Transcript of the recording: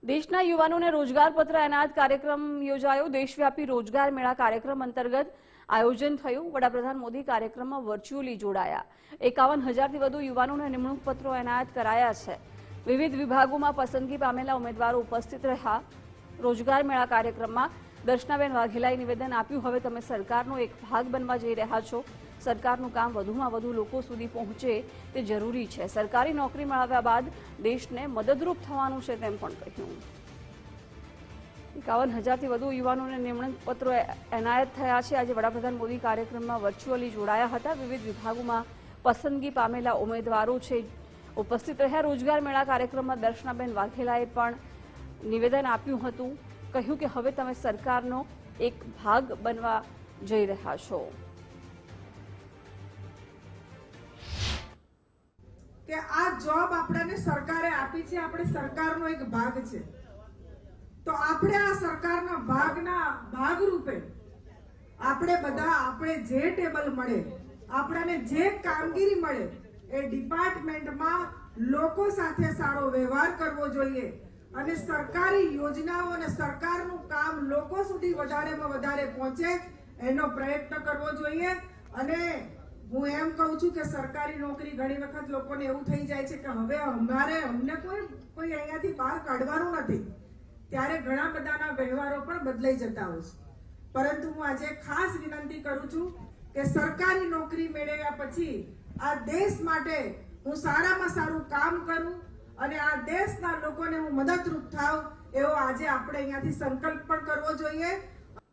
દેશના યુવાનોને રોજગાર પત્ર એનાયત કાર્યક્રમ યોજાયો। દેશવ્યાપી રોજગાર મેળા કાર્યક્રમ અંતર્ગત આયોજન થયું। વડાપ્રધાન મોદી કાર્યક્રમમાં વર્ચ્યુઅલી જોડાયા। 51,000થી વધુ યુવાનોને નિમણૂક પત્રો એનાયત કરાયા છે। વિવિધ વિભાગોમાં પસંદગી પામેલા ઉમેદવારો ઉપસ્થિત રહ્યા। રોજગાર મેળા કાર્યક્રમમાં દર્શનાબેન વાઘેલાએ નિવેદન આપ્યું, હવે તમે સરકારનો એક ભાગ બનવા જઈ રહ્યા છો। સરકારનું કામ વધુમાં વધુ લોકો સુધી પહોંચે તે જરૂરી છે। સરકારી નોકરી મેળવ્યા બાદ દેશને મદદરૂપ થવાનું છે તેમ પણ કહ્યું। 51,000થી વધુ યુવાનોને નિમણૂક પત્રો એનાયત થયા છે। આજે વડાપ્રધાન મોદી કાર્યક્રમમાં વર્ચ્યુઅલી જોડાયા હતા। વિવિધ વિભાગોમાં પસંદગી પામેલા ઉમેદવારો છે ઉપસ્થિત રહ્યા। રોજગાર મેળા કાર્યક્રમમાં દર્શનાબેન વાઘેલાએ પણ નિવેદન આપ્યું હતું, કહ્યું કે હવે તમે સરકારનો એક ભાગ બનવા જઈ રહ્યા છો। કે આ જોબ આપણને સરકારે આપી છે, આપણે સરકારનો એક ભાગ છે, તો આપણે આ સરકારના ભાગરૂપે આપણે બધા આપણે જે ટેબલ મળે, આપણને જે કામગીરી મળે એ ડિપાર્ટમેન્ટમાં લોકો સાથે સારો વ્યવહાર કરવો જોઈએ અને સરકારી યોજનાઓ અને સરકારનું કામ લોકો સુધી વધારેમાં વધારે પહોંચે એનો પ્રયત્ન કરવો જોઈએ। અને હું એમ કહું છું કે સરકારી નોકરી ઘણી વખત લોકોને એવું થઈ જાય છે કે હવે અમને કોઈ અહીંયાથી બહાર કાઢવાનું નથી, ત્યારે ઘણા બધાના વ્યવહારો પણ બદલાઈ જતા હોય છે। પરંતુ હું આજે ખાસ વિનંતી કરું છું કે સરકારી નોકરી મેળવ્યા પછી આ દેશ માટે હું સારામાં સારું કામ કરું અને આ દેશના લોકોને હું મદદરૂપ થાઉં, એવો આજે આપણે અહીંયાથી સંકલ્પ પણ કરવો જોઈએ।